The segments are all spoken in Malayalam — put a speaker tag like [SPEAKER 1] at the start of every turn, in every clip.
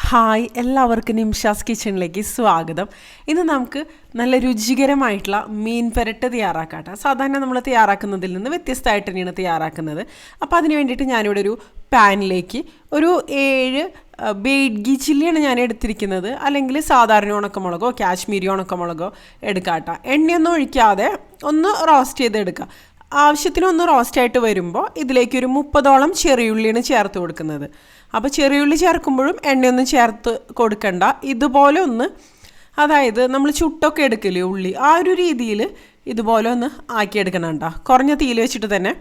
[SPEAKER 1] ഹായ് എല്ലാവർക്കും നിംഷാസ് കിച്ചണിലേക്ക് സ്വാഗതം. ഇന്ന് നമുക്ക് നല്ല രുചികരമായിട്ടുള്ള മീൻ പെരട്ട് തയ്യാറാക്കാം. സാധാരണ നമ്മൾ തയ്യാറാക്കുന്നതിൽ നിന്ന് വ്യത്യസ്തമായിട്ട് തന്നെയാണ് തയ്യാറാക്കുന്നത്. അപ്പോൾ അതിന് വേണ്ടിയിട്ട് ഞാനിവിടെ ഒരു പാനിലേക്ക് ഒരു 7 ബേഡ്ഗി ചില്ലിയാണ് ഞാൻ എടുത്തിരിക്കുന്നത്. അല്ലെങ്കിൽ സാധാരണ ഉണക്കമുളകോ കാശ്മീരി ഉണക്കമുളകോ എടുക്കാം. എണ്ണയൊന്നും ഒഴിക്കാതെ ഒന്ന് റോസ്റ്റ് ചെയ്തെടുക്കുക. ആവശ്യത്തിനൊന്ന് റോസ്റ്റായിട്ട് വരുമ്പോൾ ഇതിലേക്ക് ഒരു 30ഓളം ചെറിയുള്ളിയാണ് ചേർത്ത് കൊടുക്കുന്നത്. അപ്പോൾ ചെറിയുള്ളി ചേർക്കുമ്പോഴും എണ്ണയൊന്നും ചേർത്ത് കൊടുക്കണ്ട. ഇതുപോലെ ഒന്ന്, അതായത് നമ്മൾ ചുട്ടൊക്കെ എടുക്കില്ലേ ഉള്ളി, ആ ഒരു രീതിയിൽ ഇതുപോലെ ഒന്ന് ആക്കിയെടുക്കണം കേട്ടോ. കുറഞ്ഞ തീയിൽ വെച്ചിട്ട് തന്നെ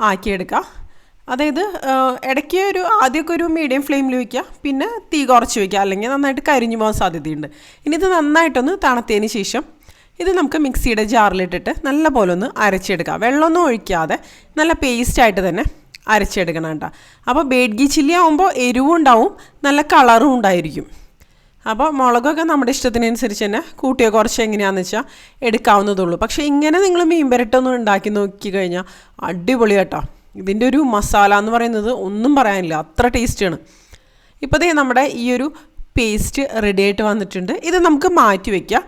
[SPEAKER 1] ആക്കിയെടുക്കുക. അതായത് ഇടയ്ക്ക് ആദ്യമൊക്കെ ഒരു മീഡിയം ഫ്ലെയിമിൽ വയ്ക്കുക, പിന്നെ തീ കുറച്ച് വയ്ക്കുക, അല്ലെങ്കിൽ നന്നായിട്ട് കരിഞ്ഞു പോകാൻ സാധ്യതയുണ്ട്. ഇനി ഇത് നന്നായിട്ടൊന്ന് തണുത്തതിന് ശേഷം ഇത് നമുക്ക് മിക്സിയുടെ ജാറിലിട്ടിട്ട് നല്ല പോലെ ഒന്ന് അരച്ചെടുക്കാം. വെള്ളമൊന്നും ഒഴിക്കാതെ നല്ല പേസ്റ്റായിട്ട് തന്നെ അരച്ചെടുക്കണം കേട്ടോ. അപ്പോൾ ബേഡ്ഗി ചില്ലി ആകുമ്പോൾ എരിവും ഉണ്ടാവും, നല്ല കളറും ഉണ്ടായിരിക്കും. അപ്പോൾ മുളകൊക്കെ നമ്മുടെ ഇഷ്ടത്തിനനുസരിച്ച് തന്നെ കൂട്ടിയോ കുറച്ച് എങ്ങനെയാണെന്ന് വെച്ചാൽ എടുക്കാവുന്നതുള്ളൂ. പക്ഷേ ഇങ്ങനെ നിങ്ങൾ മീൻ പെരട്ടൊന്നും ഉണ്ടാക്കി നോക്കി കഴിഞ്ഞാൽ അടിപൊളി കേട്ടോ. ഇതിൻ്റെ ഒരു മസാല എന്ന് പറയുന്നത് ഒന്നും പറയാനില്ല, അത്ര ടേസ്റ്റാണ്. ഇപ്പോൾ ദേ നമ്മുടെ ഈ ഒരു പേസ്റ്റ് റെഡി ആയിട്ട് വന്നിട്ടുണ്ട്. ഇത് നമുക്ക് മാറ്റി വയ്ക്കാം.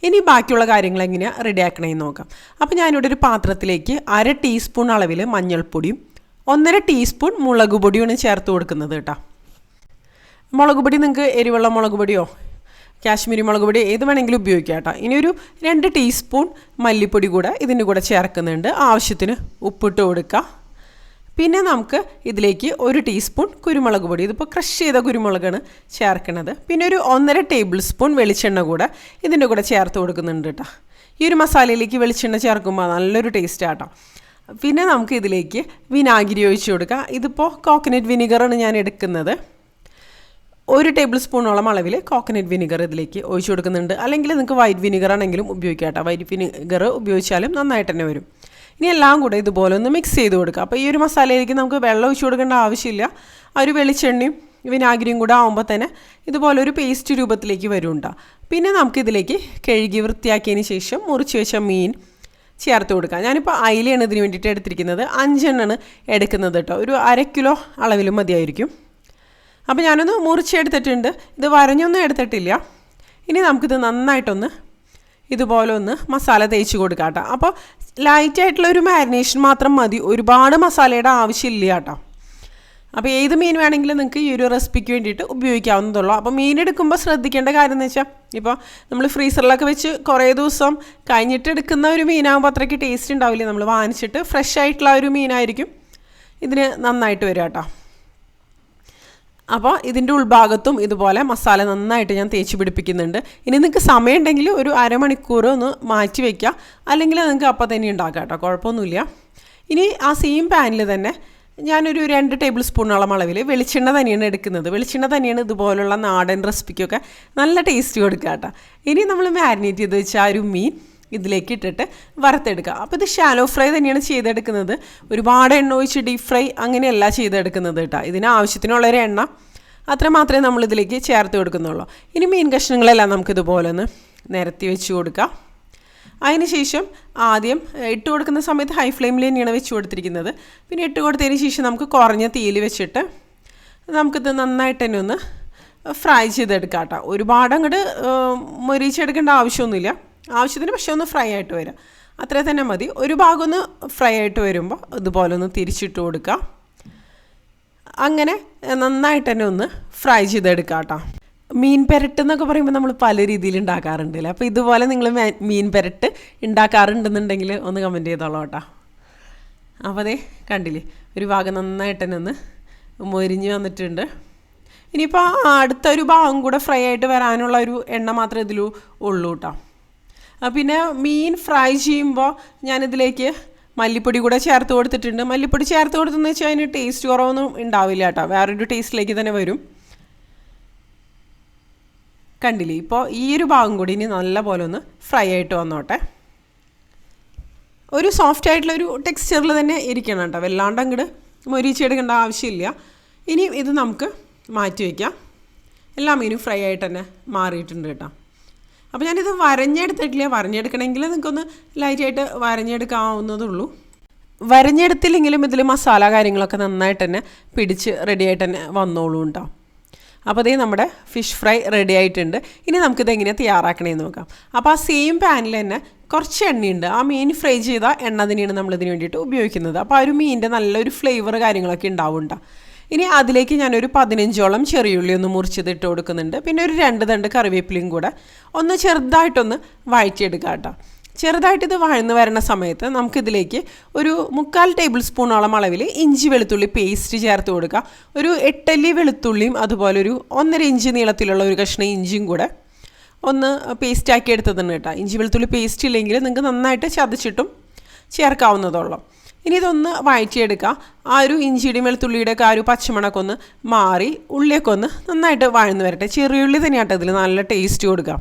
[SPEAKER 1] ഇനി ബാക്കിയുള്ള കാര്യങ്ങൾ എങ്ങനെയാണ് റെഡിയാക്കണമെന്ന് നോക്കാം. അപ്പോൾ ഞാനിവിടെ ഒരു പാത്രത്തിലേക്ക് 1/2 ടീസ്പൂൺ അളവിൽ മഞ്ഞൾപ്പൊടിയും 1/2 ടീസ്പൂൺ മുളക് പൊടിയാണ് ചേർത്ത് കൊടുക്കുന്നത് കേട്ടോ. മുളക് പൊടി നിങ്ങൾക്ക് എരിവുള്ള മുളക് പൊടിയോ കാശ്മീരി മുളക് പൊടി ഏത് വേണമെങ്കിലും ഉപയോഗിക്കാം കേട്ടോ. ഇനി ഒരു 2 ടീസ്പൂൺ മല്ലിപ്പൊടി കൂടെ ഇതിൻ്റെ കൂടെ ചേർക്കുന്നുണ്ട്. ആവശ്യത്തിന് ഉപ്പിട്ട് കൊടുക്കുക. പിന്നെ നമുക്ക് ഇതിലേക്ക് 1 ടീസ്പൂൺ കുരുമുളക് പൊടി, ഇതിപ്പോൾ ക്രഷ് ചെയ്ത കുരുമുളകാണ് ചേർക്കുന്നത്. പിന്നെ ഒരു 1.5 ടേബിൾ സ്പൂൺ വെളിച്ചെണ്ണ കൂടെ ഇതിൻ്റെ കൂടെ ചേർത്ത് കൊടുക്കുന്നുണ്ട് കേട്ടോ. ഈ ഒരു മസാലയിലേക്ക് വെളിച്ചെണ്ണ ചേർക്കുമ്പോൾ നല്ലൊരു ടേസ്റ്റ് ആട്ടോ. പിന്നെ നമുക്ക് ഇതിലേക്ക് വിനാഗിരി ഒഴിച്ച് കൊടുക്കുക. ഇതിപ്പോൾ കോക്കനട്ട് വിനിഗറാണ് ഞാൻ എടുക്കുന്നത്. 1 ടേബിൾ സ്പൂണോളം അളവിൽ കോക്കനട്ട് വിനിഗർ ഇതിലേക്ക് ഒഴിച്ച് കൊടുക്കുന്നുണ്ട്. അല്ലെങ്കിൽ നിങ്ങൾക്ക് വൈറ്റ് വിനിഗർ ആണെങ്കിലും ഉപയോഗിക്കാം കേട്ടോ. വൈറ്റ് വിനിഗർ ഉപയോഗിച്ചാലും നന്നായിട്ട് തന്നെ വരും. ഇനി എല്ലാം കൂടെ ഇതുപോലെ ഒന്ന് മിക്സ് ചെയ്ത് കൊടുക്കുക. അപ്പോൾ ഈ ഒരു മസാലയിലേക്ക് നമുക്ക് വെള്ളം ഒഴിച്ച് കൊടുക്കേണ്ട ആവശ്യമില്ല. ആ ഒരു വെളിച്ചെണ്ണയും വിനാഗിരിയും കൂടെ ആകുമ്പോൾ തന്നെ ഇതുപോലെ ഒരു പേസ്റ്റ് രൂപത്തിലേക്ക് വരുന്നുണ്ടോ. പിന്നെ നമുക്കിതിലേക്ക് കഴുകി വൃത്തിയാക്കിയതിന് ശേഷം മുറിച്ച് വെച്ച മീൻ ചേർത്ത് കൊടുക്കാം. ഞാനിപ്പോൾ അയിലയാണ് ഇതിന് വേണ്ടിയിട്ട് എടുത്തിരിക്കുന്നത്. 5 എണ്ണമാണ് എടുക്കുന്നത് കേട്ടോ. ഒരു 1/2 കിലോ അളവിലും മതിയായിരിക്കും. അപ്പോൾ ഞാനൊന്ന് മുറിച്ചെടുത്തിട്ടുണ്ട്. ഇത് വരഞ്ഞൊന്നും എടുത്തിട്ടില്ല. ഇനി നമുക്കിത് നന്നായിട്ടൊന്ന് ഇതുപോലെ ഒന്ന് മസാല തേച്ച് കൊടുക്കാം കേട്ടോ. അപ്പോൾ ലൈറ്റായിട്ടുള്ള ഒരു മാരിനേഷൻ മാത്രം മതി, ഒരുപാട് മസാലയുടെ ആവശ്യമില്ല കേട്ടോ. അപ്പോൾ ഏത് മീൻ വേണമെങ്കിലും നിങ്ങൾക്ക് ഈ ഒരു റെസിപ്പിക്ക് വേണ്ടിയിട്ട് ഉപയോഗിക്കാവുന്നതുള്ളൂ. അപ്പോൾ മീൻ എടുക്കുമ്പോൾ ശ്രദ്ധിക്കേണ്ട കാര്യം എന്ന് വെച്ചാൽ, ഇപ്പോൾ നമ്മൾ ഫ്രീസറിലൊക്കെ വെച്ച് കുറേ ദിവസം കഴിഞ്ഞിട്ട് എടുക്കുന്ന ഒരു മീനാകുമ്പോൾ അത്രയ്ക്ക് ടേസ്റ്റ് ഉണ്ടാവില്ല. നമ്മൾ വാങ്ങിച്ചിട്ട് ഫ്രഷ് ആയിട്ടുള്ള ഒരു മീനായിരിക്കും ഇതിന് നന്നായിട്ട് വരിക കേട്ടോ. അപ്പോൾ ഇതിൻ്റെ ഉൾഭാഗത്തും ഇതുപോലെ മസാല നന്നായിട്ട് ഞാൻ തേച്ച് പിടിപ്പിക്കുന്നുണ്ട്. ഇനി നിങ്ങൾക്ക് സമയമുണ്ടെങ്കിൽ ഒരു അരമണിക്കൂർ ഒന്ന് മാറ്റി വയ്ക്കുക, അല്ലെങ്കിൽ നിങ്ങൾക്ക് അപ്പോൾ തന്നെ ഉണ്ടാക്കാം കേട്ടോ, കുഴപ്പമൊന്നുമില്ല. ഇനി ആ സെയിം പാനിൽ തന്നെ ഞാനൊരു 2 ടേബിൾ സ്പൂണോളം അളവിൽ വെളിച്ചെണ്ണ തന്നെയാണ് എടുക്കുന്നത്. വെളിച്ചെണ്ണ തന്നെയാണ് ഇതുപോലുള്ള നാടൻ റെസിപ്പിക്കൊക്കെ നല്ല ടേസ്റ്റ് കൊടുക്കുക കേട്ടോ. ഇനി നമ്മൾ മാരിനേറ്റ് ചെയ്ത് വെച്ച ആ ഒരു മീൻ ഇതിലേക്ക് ഇട്ടിട്ട് വറുത്തെടുക്കുക. അപ്പോൾ ഇത് ഷാലോ ഫ്രൈ തന്നെയാണ് ചെയ്തെടുക്കുന്നത്. ഒരുപാട് എണ്ണ ഒഴിച്ച് ഡീപ്പ് ഫ്രൈ അങ്ങനെയല്ല ചെയ്തെടുക്കുന്നത് കേട്ടോ. ഇതിന് ആവശ്യത്തിനുള്ളൊരു എണ്ണ അത്ര മാത്രമേ നമ്മളിതിലേക്ക് ചേർത്ത് കൊടുക്കുന്നുള്ളൂ. ഇനി മീൻ കഷ്ണങ്ങളെല്ലാം നമുക്കിതുപോലെ ഒന്ന് നിരത്തി വെച്ച് കൊടുക്കാം. അതിന് ശേഷം ആദ്യം ഇട്ട് കൊടുക്കുന്ന സമയത്ത് ഹൈ ഫ്ലെയിമിൽ തന്നെയാണ് വെച്ച് കൊടുത്തിരിക്കുന്നത്. പിന്നെ ഇട്ട് കൊടുത്തതിന് ശേഷം നമുക്ക് കുറഞ്ഞ തീയിൽ വെച്ചിട്ട് നമുക്കിത് നന്നായിട്ട് തന്നെ ഒന്ന് ഫ്രൈ ചെയ്തെടുക്കാം കേട്ടോ. ഒരുപാട് അങ്ങോട്ട് മൊരിച്ചെടുക്കേണ്ട ആവശ്യമൊന്നുമില്ല. ആവശ്യത്തിന് പക്ഷേ ഒന്ന് ഫ്രൈ ആയിട്ട് വരാം, അത്ര തന്നെ മതി. ഒരു ഭാഗം ഒന്ന് ഫ്രൈ ആയിട്ട് വരുമ്പോൾ ഇതുപോലെ ഒന്ന് തിരിച്ചിട്ട് കൊടുക്കുക. അങ്ങനെ നന്നായിട്ട് തന്നെ ഒന്ന് ഫ്രൈ ചെയ്തെടുക്കാം കേട്ടോ. മീൻ പെരട്ട് എന്നൊക്കെ പറയുമ്പോൾ നമ്മൾ പല രീതിയിൽ ഉണ്ടാക്കാറുണ്ടല്ലേ. അപ്പോൾ ഇതുപോലെ നിങ്ങൾ മീൻ പെരട്ട് ഉണ്ടാക്കാറുണ്ടെന്നുണ്ടെങ്കിൽ ഒന്ന് കമൻറ്റ് ചെയ്തോളൂ കേട്ടോ. അപ്പോൾ അതേ കണ്ടില്ലേ, ഒരു ഭാഗം നന്നായിട്ട് തന്നെ ഒന്ന് മൊരിഞ്ഞ് വന്നിട്ടുണ്ട്. ഇനിയിപ്പോൾ അടുത്തൊരു ഭാഗം കൂടെ ഫ്രൈ ആയിട്ട് വരാനുള്ള ഒരു എണ്ണ മാത്രമേ ഇതിൽ ഉള്ളൂ കേട്ടോ. പിന്നെ മീൻ ഫ്രൈ ചെയ്യുമ്പോൾ ഞാനിതിലേക്ക് മല്ലിപ്പൊടി കൂടെ ചേർത്ത് കൊടുത്തിട്ടുണ്ട്. മല്ലിപ്പൊടി ചേർത്ത് കൊടുത്തെന്ന് വെച്ചാൽ അതിന് ടേസ്റ്റ് കുറവൊന്നും ഉണ്ടാവില്ല കേട്ടോ, വേറൊരു ടേസ്റ്റിലേക്ക് തന്നെ വരും. കണ്ടില്ലേ, ഇപ്പോൾ ഈ ഒരു ഭാഗം കൂടി ഇനി നല്ല പോലെ ഒന്ന് ഫ്രൈ ആയിട്ട് വന്നോട്ടെ. ഒരു സോഫ്റ്റ് ആയിട്ടുള്ളൊരു ടെക്സ്ചറിൽ തന്നെ ഇരിക്കണം കേട്ടോ, വല്ലാണ്ട് അങ്ങോട്ട് മൊരിച്ചെടുക്കേണ്ട ആവശ്യമില്ല. ഇനി ഇത് നമുക്ക് മാറ്റി വയ്ക്കാം. എല്ലാ മീനും ഫ്രൈ ആയിട്ട് തന്നെ മാറിയിട്ടുണ്ട് കേട്ടോ. അപ്പോൾ ഞാനിത് വരഞ്ഞെടുത്തിട്ടില്ല. വരഞ്ഞെടുക്കണമെങ്കിൽ നിങ്ങൾക്കൊന്ന് ലൈറ്റായിട്ട് വരഞ്ഞെടുക്കാവുന്നതുള്ളൂ. വരഞ്ഞെടുത്തില്ലെങ്കിലും ഇതിൽ മസാല കാര്യങ്ങളൊക്കെ നന്നായിട്ട് തന്നെ പിടിച്ച് റെഡിയായിട്ട് തന്നെ വന്നോളൂ കേട്ടോ. അപ്പോൾ അതേ നമ്മുടെ ഫിഷ് ഫ്രൈ റെഡി ആയിട്ടുണ്ട്. ഇനി നമുക്കിത് എങ്ങനെയാണ് തയ്യാറാക്കണമെന്ന് നോക്കാം. അപ്പോൾ ആ സെയിം പാനിൽ തന്നെ കുറച്ച് എണ്ണയുണ്ട്. ആ മീൻ ഫ്രൈ ചെയ്ത എണ്ണ തന്നെയാണ് നമ്മളിതിന് വേണ്ടിയിട്ട് ഉപയോഗിക്കുന്നത്. അപ്പോൾ ആ ഒരു മീനിൻ്റെ നല്ലൊരു ഫ്ലേവർ കാര്യങ്ങളൊക്കെ ഉണ്ടാവുന്നുണ്ട്. ഇനി അതിലേക്ക് ഞാനൊരു 15ഓളം ചെറിയുള്ളി ഒന്ന് മുറിച്ചത് ഇട്ട് കൊടുക്കുന്നുണ്ട്. പിന്നെ ഒരു 2 തണ്ട് കറിവേപ്പിലയും കൂടെ ഒന്ന് ചെറുതായിട്ടൊന്ന് വഴറ്റിയെടുക്കാം കേട്ടോ. ചെറുതായിട്ട് ഇത് വഴന്ന് വരുന്ന സമയത്ത് നമുക്കിതിലേക്ക് ഒരു 3/4 ടേബിൾ സ്പൂണോളം അളവിൽ ഇഞ്ചി വെളുത്തുള്ളി പേസ്റ്റ് ചേർത്ത് കൊടുക്കുക. ഒരു 8 അല്ലി വെളുത്തുള്ളിയും അതുപോലെ ഒരു 1.5 ഇഞ്ച് നീളത്തിലുള്ള ഒരു കഷ്ണം ഇഞ്ചിയും കൂടെ ഒന്ന് പേസ്റ്റാക്കി എടുത്തതാണ് കേട്ടോ. ഇഞ്ചി വെളുത്തുള്ളി പേസ്റ്റ് ഇല്ലെങ്കിൽ നിങ്ങൾക്ക് നന്നായിട്ട് ചതച്ചിട്ടും ചേർക്കാവുന്നതുള്ളൂ. ഇനി ഇതൊന്ന് വഴറ്റിയെടുക്കുക. ആ ഒരു ഇഞ്ചിയുടെയും വെളുത്തുള്ളിയുടെ ഒക്കെ ആ ഒരു പച്ചമണമൊക്കെ ഒന്ന് മാറി ഉള്ളിയൊക്കെ ഒന്ന് നന്നായിട്ട് വഴന്ന് വരട്ടെ. ചെറിയുള്ളി തന്നെയാട്ടോ ഇതിൽ നല്ല ടേസ്റ്റ് കൊടുക്കുക.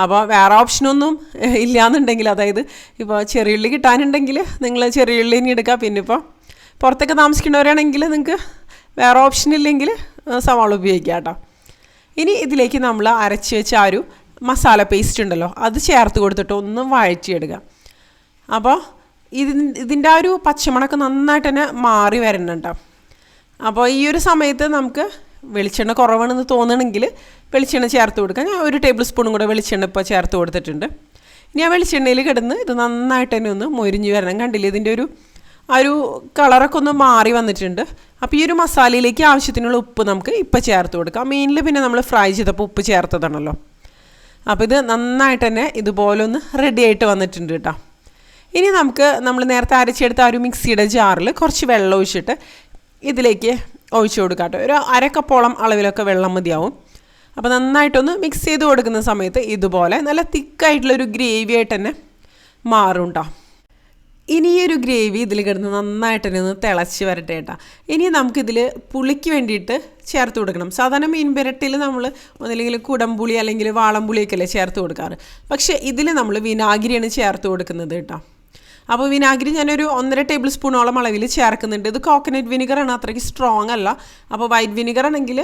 [SPEAKER 1] അപ്പോൾ വേറെ ഓപ്ഷനൊന്നും ഇല്ലയെന്നുണ്ടെങ്കിൽ, അതായത് ഇപ്പോൾ ചെറിയുള്ളി കിട്ടാനുണ്ടെങ്കിൽ നിങ്ങൾ ചെറിയുള്ളി ഇനി എടുക്കുക. പിന്നെ ഇപ്പോൾ പുറത്തൊക്കെ താമസിക്കുന്നവരാണെങ്കിൽ നിങ്ങൾക്ക് വേറെ ഓപ്ഷൻ ഇല്ലെങ്കിൽ സവാള ഉപയോഗിക്കുക കേട്ടോ. ഇനി ഇതിലേക്ക് നമ്മൾ അരച്ച് വെച്ച ആ ഒരു മസാല പേസ്റ്റ് ഉണ്ടല്ലോ അത് ചേർത്ത് കൊടുത്തിട്ട് ഒന്ന് വഴറ്റിയെടുക്കുക. അപ്പോൾ ഇതിൻ്റെ ആ ഒരു പച്ചമണക്ക് നന്നായിട്ട് തന്നെ മാറി വരുന്നുണ്ട്. അപ്പോൾ ഈ ഒരു സമയത്ത് നമുക്ക് വെളിച്ചെണ്ണ കുറവാണെന്ന് തോന്നണമെങ്കിൽ വെളിച്ചെണ്ണ ചേർത്ത് കൊടുക്കാം. ഞാൻ 1 ടേബിൾ സ്പൂണും കൂടെ വെളിച്ചെണ്ണ ഇപ്പോൾ ചേർത്ത് കൊടുത്തിട്ടുണ്ട്. ഇനി ആ വെളിച്ചെണ്ണയിൽ കിടന്ന് ഇത് നന്നായിട്ട് തന്നെ ഒന്ന് മൊരിഞ്ഞ് വരണം. കണ്ടില്ലേ, ഇതിൻ്റെ ആ ഒരു കളറൊക്കെ ഒന്ന് മാറി വന്നിട്ടുണ്ട്. അപ്പോൾ ഈ ഒരു മസാലയിലേക്ക് ആവശ്യത്തിനുള്ള ഉപ്പ് നമുക്ക് ഇപ്പോൾ ചേർത്ത് കൊടുക്കാം. മീനിൽ പിന്നെ നമ്മൾ ഫ്രൈ ചെയ്തപ്പോൾ ഉപ്പ് ചേർത്തതാണല്ലോ. അപ്പോൾ ഇത് നന്നായിട്ട് തന്നെ ഇതുപോലെ ഒന്ന് റെഡി ആയിട്ട് വന്നിട്ടുണ്ട് കേട്ടോ. ഇനി നമ്മൾ നേരത്തെ അരച്ചെടുത്ത ആ ഒരു മിക്സിയുടെ ജാറിൽ കുറച്ച് വെള്ളം ഒഴിച്ചിട്ട് ഇതിലേക്ക് ഒഴിച്ചു കൊടുക്കാം കേട്ടോ. ഒരു 1/2 കപ്പോളം അളവിലൊക്കെ വെള്ളം മതിയാവും. അപ്പോൾ നന്നായിട്ടൊന്ന് മിക്സ് ചെയ്ത് കൊടുക്കുന്ന സമയത്ത് ഇതുപോലെ നല്ല തിക്കായിട്ടുള്ളൊരു ഗ്രേവി ആയിട്ട് തന്നെ മാറും കേട്ടോ. ഇനി ഈ ഒരു ഗ്രേവി ഇതിൽ കിടന്ന് നന്നായിട്ട് തന്നെ ഒന്ന് തിളച്ച് വരട്ടെ കേട്ടോ. ഇനി നമുക്കിതിൽ പുളിക്ക് വേണ്ടിയിട്ട് ചേർത്ത് കൊടുക്കണം. സാധാരണ മീൻ പുരട്ടിൽ നമ്മൾ ഒന്നില്ലെങ്കിൽ കുടംപുളി അല്ലെങ്കിൽ വാളംപുളിയൊക്കെ അല്ലേ ചേർത്ത് കൊടുക്കാറ്. പക്ഷേ ഇതിൽ നമ്മൾ വിനാഗിരിയാണ് ചേർത്ത് കൊടുക്കുന്നത് കേട്ടോ. അപ്പോൾ വിനാഗിരി ഞാനൊരു 1.5 ടേബിൾ സ്പൂണോളം അളവിൽ ചേർക്കുന്നുണ്ട്. ഇത് കോക്കനട്ട് വിനിഗറാണ്, അത്രയ്ക്ക് സ്ട്രോങ് അല്ല. അപ്പോൾ വൈറ്റ് വിനിഗർ ആണെങ്കിൽ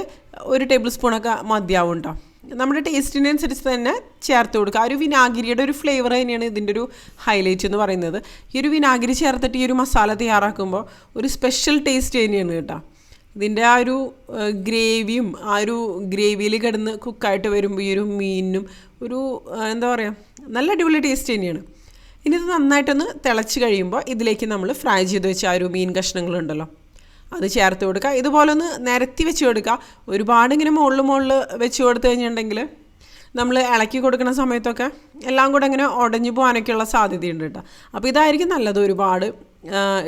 [SPEAKER 1] 1 ടേബിൾ സ്പൂണൊക്കെ മതിയാവും കേട്ടോ. നമ്മുടെ ടേസ്റ്റിനനുസരിച്ച് തന്നെ ചേർത്ത് കൊടുക്കുക. ആ ഒരു വിനാഗിരിയുടെ ഒരു ഫ്ലേവർ തന്നെയാണ് ഇതിൻ്റെ ഒരു ഹൈലൈറ്റ് എന്ന് പറയുന്നത്. ഈ ഒരു വിനാഗിരി ചേർത്തിട്ട് ഈ ഒരു മസാല തയ്യാറാക്കുമ്പോൾ ഒരു സ്പെഷ്യൽ ടേസ്റ്റ് തന്നെയാണ് കേട്ടോ. ഇതിൻ്റെ ആ ഒരു ഗ്രേവിയും ആ ഒരു ഗ്രേവിയിൽ കിടന്ന് കുക്കായിട്ട് വരുമ്പോൾ ഈ ഒരു മീനിനും ഒരു എന്താ പറയുക, നല്ല അടിപൊളി ടേസ്റ്റ് തന്നെയാണ്. ഇനി ഇത് നന്നായിട്ടൊന്ന് തിളച്ച് കഴിയുമ്പോൾ ഇതിലേക്ക് നമ്മൾ ഫ്രൈ ചെയ്ത് വെച്ച ആ ഒരു മീൻ കഷ്ണങ്ങളുണ്ടല്ലോ അത് ചേർത്ത് കൊടുക്കുക. ഇതുപോലെ ഒന്ന് നിരത്തി വെച്ച് കൊടുക്കുക. ഒരുപാട് ഇങ്ങനെ മുകളിൽ വെച്ച് കൊടുത്തു കഴിഞ്ഞിട്ടുണ്ടെങ്കിൽ നമ്മൾ ഇളക്കി കൊടുക്കുന്ന സമയത്തൊക്കെ എല്ലാം കൂടെ ഇങ്ങനെ ഉടഞ്ഞു പോകാനൊക്കെയുള്ള സാധ്യതയുണ്ട് കേട്ടോ. അപ്പോൾ ഇതായിരിക്കും നല്ലത് ഒരുപാട്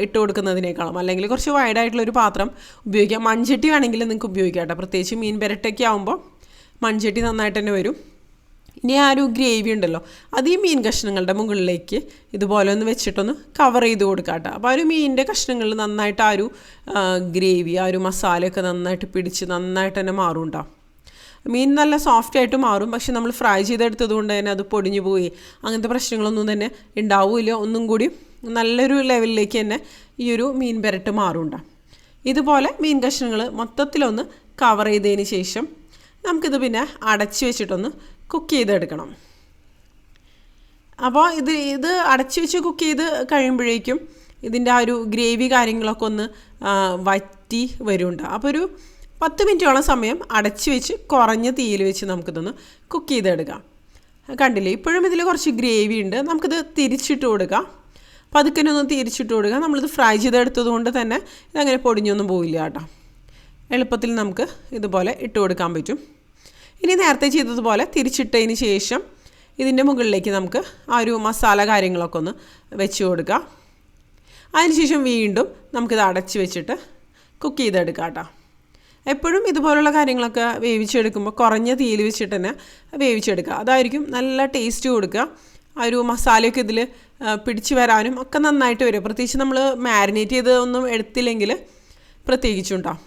[SPEAKER 1] ഇട്ട് കൊടുക്കുന്നതിനേക്കാളും. അല്ലെങ്കിൽ കുറച്ച് വൈഡായിട്ടുള്ളൊരു പാത്രം ഉപയോഗിക്കാം. മൺചട്ടി വേണമെങ്കിൽ നിങ്ങൾക്ക് ഉപയോഗിക്കാം കേട്ടോ. പ്രത്യേകിച്ച് മീൻ പുരട്ടൊക്കെ ആകുമ്പോൾ മൺചട്ടി നന്നായിട്ട് തന്നെ വരും. ഇനി ആ ഒരു ഗ്രേവി ഉണ്ടല്ലോ അത് ഈ മീൻ കഷ്ണങ്ങളുടെ മുകളിലേക്ക് ഇതുപോലെ ഒന്ന് വെച്ചിട്ടൊന്ന് കവർ ചെയ്ത് കൊടുക്കാം കേട്ടോ. അപ്പോൾ ആ ഒരു മീനിൻ്റെ കഷ്ണങ്ങളിൽ നന്നായിട്ട് ആ ഒരു ഗ്രേവി ആ ഒരു മസാലയൊക്കെ നന്നായിട്ട് പിടിച്ച് നന്നായിട്ട് തന്നെ മാറും കേട്ടോ. മീൻ നല്ല സോഫ്റ്റായിട്ട് മാറും. പക്ഷെ നമ്മൾ ഫ്രൈ ചെയ്തെടുത്തത് കൊണ്ട് തന്നെ അത് പൊടിഞ്ഞു പോയി അങ്ങനത്തെ പ്രശ്നങ്ങളൊന്നും തന്നെ ഉണ്ടാവില്ല. ഒന്നും കൂടി നല്ലൊരു ലെവലിലേക്ക് തന്നെ ഈ ഒരു മീൻ പുരട്ട് മാറും കേട്ടോ. ഇതുപോലെ മീൻ കഷ്ണങ്ങൾ മൊത്തത്തിലൊന്ന് കവർ ചെയ്തതിന് ശേഷം നമുക്കിത് പിന്നെ അടച്ച് വെച്ചിട്ടൊന്ന് കുക്ക് ചെയ്തെടുക്കണം. അപ്പോൾ ഇത് അടച്ച് വെച്ച് കുക്ക് ചെയ്ത് കഴിയുമ്പോഴേക്കും ഇതിൻ്റെ ആ ഒരു ഗ്രേവി കാര്യങ്ങളൊക്കെ ഒന്ന് വറ്റി വരുന്നുണ്ട്. അപ്പോൾ ഒരു 10 മിനിറ്റോളം സമയം അടച്ച് വെച്ച് കുറഞ്ഞ തീയിൽ വെച്ച് നമുക്കിതൊന്ന് കുക്ക് ചെയ്തെടുക്കാം. കണ്ടില്ലേ, ഇപ്പോഴും ഇതിൽ കുറച്ച് ഗ്രേവി ഉണ്ട്. നമുക്കിത് തിരിച്ചിട്ട് കൊടുക്കാം. പതുക്കനെ ഒന്ന് തിരിച്ചിട്ട് കൊടുക്കുക. നമ്മളിത് ഫ്രൈ ചെയ്തെടുത്തത് കൊണ്ട് തന്നെ ഇതങ്ങനെ പൊടിഞ്ഞൊന്നും പോയില്ല കേട്ടോ. എളുപ്പത്തിൽ നമുക്ക് ഇതുപോലെ ഇട്ട് കൊടുക്കാൻ പറ്റും. ഇനി നേരത്തെ ചെയ്തതുപോലെ തിരിച്ചിട്ടതിന് ശേഷം ഇതിൻ്റെ മുകളിലേക്ക് നമുക്ക് ആ ഒരു മസാല കാര്യങ്ങളൊക്കെ ഒന്ന് വെച്ച് കൊടുക്കാം. അതിനുശേഷം വീണ്ടും നമുക്കിത് അടച്ച് വെച്ചിട്ട് കുക്ക് ചെയ്തെടുക്കാം കേട്ടോ. എപ്പോഴും ഇതുപോലുള്ള കാര്യങ്ങളൊക്കെ വേവിച്ചെടുക്കുമ്പോൾ കുറഞ്ഞ തീയിൽ വെച്ചിട്ട് തന്നെ വേവിച്ചെടുക്കുക. അതായിരിക്കും നല്ല ടേസ്റ്റ് കൊടുക്കുക. ആ ഒരു മസാലയൊക്കെ ഇതിൽ പിടിച്ച് വരാനും ഒക്കെ നന്നായിട്ട് വരും. പ്രത്യേകിച്ച് നമ്മൾ മാരിനേറ്റ് ചെയ്തൊന്നും എടുത്തില്ലെങ്കിൽ പ്രത്യേകിച്ചുണ്ടാവും.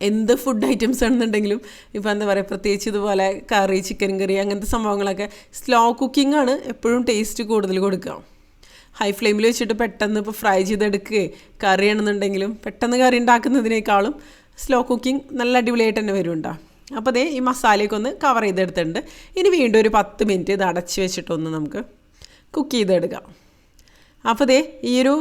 [SPEAKER 1] എന്ത് ഫുഡ് ഐറ്റംസ് ആണെന്നുണ്ടെങ്കിലും ഇപ്പോൾ എന്താ പറയുക, പ്രത്യേകിച്ച് ഇതുപോലെ കറി, ചിക്കൻ കറി അങ്ങനത്തെ സംഭവങ്ങളൊക്കെ സ്ലോ കുക്കിംഗ് ആണ് എപ്പോഴും ടേസ്റ്റ് കൂടുതൽ കൊടുക്കുക. ഹൈ ഫ്ലെയിമിൽ വെച്ചിട്ട് പെട്ടെന്ന് ഇപ്പോൾ ഫ്രൈ ചെയ്തെടുക്കുകയോ കറിയാണെന്നുണ്ടെങ്കിലും പെട്ടെന്ന് കറി ഉണ്ടാക്കുന്നതിനേക്കാളും സ്ലോ കുക്കിംഗ് നല്ല അടിപൊളിയായിട്ട് തന്നെ വരുന്നുണ്ടോ. അപ്പോൾ അതേ ഈ മസാലയൊക്കെ ഒന്ന് കവർ ചെയ്തെടുത്തിട്ടുണ്ട്. ഇനി വീണ്ടും ഒരു 10 മിനിറ്റ് ഇത് അടച്ച് വെച്ചിട്ടൊന്ന് നമുക്ക് കുക്ക് ചെയ്തെടുക്കാം. അപ്പോൾ ദേ ഈ ഒരു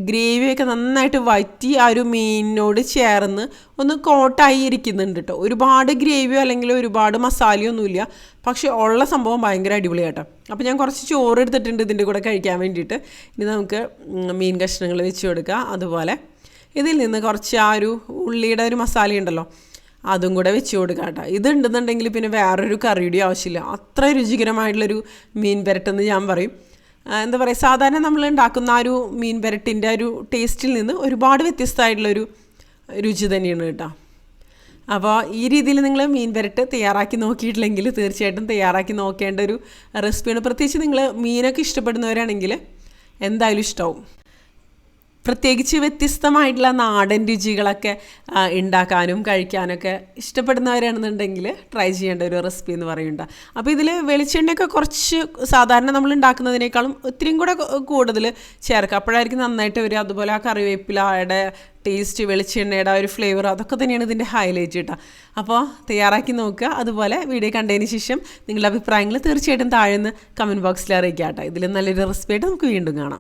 [SPEAKER 1] ഗ്രേവിയൊക്കെ നന്നായിട്ട് വറ്റി ആ ഒരു മീനിനോട് ചേർന്ന് ഒന്ന് കോട്ടായി ഇരിക്കുന്നുണ്ട് കേട്ടോ. ഒരുപാട് ഗ്രേവിയോ അല്ലെങ്കിൽ ഒരുപാട് മസാലയോ ഒന്നുമില്ല, പക്ഷേ ഉള്ള സംഭവം ഭയങ്കര അടിപൊളിയാട്ടോ. അപ്പോൾ ഞാൻ കുറച്ച് ചോറ് എടുത്തിട്ടുണ്ട് ഇതിൻ്റെ കൂടെ കഴിക്കാൻ വേണ്ടിയിട്ട്. ഇനി നമുക്ക് മീൻ കഷ്ണങ്ങൾ വെച്ച് കൊടുക്കുക. അതുപോലെ ഇതിൽ നിന്ന് കുറച്ച് ആ ഒരു ഉള്ളിയുടെ ഒരു മസാല ഉണ്ടല്ലോ, അതും കൂടെ വെച്ച് കൊടുക്കുക കേട്ടോ. ഇതുണ്ടെന്നുണ്ടെങ്കിൽ പിന്നെ വേറൊരു കറിയുടെ ആവശ്യമില്ല. അത്ര രുചികരമായിട്ടുള്ളൊരു മീൻ പെരട്ടെന്ന് ഞാൻ പറയും. എന്താ പറയുക, സാധാരണ നമ്മൾ ഉണ്ടാക്കുന്ന ആ ഒരു മീൻ പെരട്ടിൻ്റെ ഒരു ടേസ്റ്റിൽ നിന്ന് ഒരുപാട് വ്യത്യസ്തമായിട്ടുള്ളൊരു രുചി തന്നെയാണ് കേട്ടോ. അപ്പോൾ ഈ രീതിയിൽ നിങ്ങൾ മീൻ പെരട്ട് തയ്യാറാക്കി നോക്കിയിട്ടില്ലെങ്കിൽ തീർച്ചയായിട്ടും തയ്യാറാക്കി നോക്കേണ്ട ഒരു റെസിപ്പിയാണ്. പ്രത്യേകിച്ച് നിങ്ങൾ മീനൊക്കെ ഇഷ്ടപ്പെടുന്നവരാണെങ്കിൽ എന്തായാലും ഇഷ്ടമാവും. പ്രത്യേകിച്ച് വ്യത്യസ്തമായിട്ടുള്ള നാടൻ രുചികളൊക്കെ ഉണ്ടാക്കാനും കഴിക്കാനൊക്കെ ഇഷ്ടപ്പെടുന്നവരാണെന്നുണ്ടെങ്കിൽ ട്രൈ ചെയ്യേണ്ട ഒരു റെസിപ്പി എന്ന് പറയുന്നുണ്ട്. അപ്പോൾ ഇതിൽ വെളിച്ചെണ്ണയൊക്കെ കുറച്ച് സാധാരണ നമ്മൾ ഉണ്ടാക്കുന്നതിനേക്കാളും ഒത്തിരിയും കൂടെ കൂടുതൽ ചേർക്കുക, അപ്പോഴായിരിക്കും നന്നായിട്ട് വരിക. അതുപോലെ ആ കറിവേപ്പിലയുടെ ടേസ്റ്റ്, വെളിച്ചെണ്ണയുടെ ആ ഒരു ഫ്ലേവർ, അതൊക്കെ തന്നെയാണ് ഇതിൻ്റെ ഹൈലൈറ്റ് കേട്ടോ. അപ്പോൾ തയ്യാറാക്കി നോക്കുക. അതുപോലെ വീഡിയോ കണ്ടതിന് ശേഷം നിങ്ങളുടെ അഭിപ്രായങ്ങൾ തീർച്ചയായിട്ടും താഴെ നിന്ന് കമൻറ്റ് ബോക്സിൽ അറിയിക്കുക കേട്ടോ. ഇതിൽ നല്ലൊരു റെസിപ്പി ആയിട്ട് നമുക്ക് വീണ്ടും കാണാം.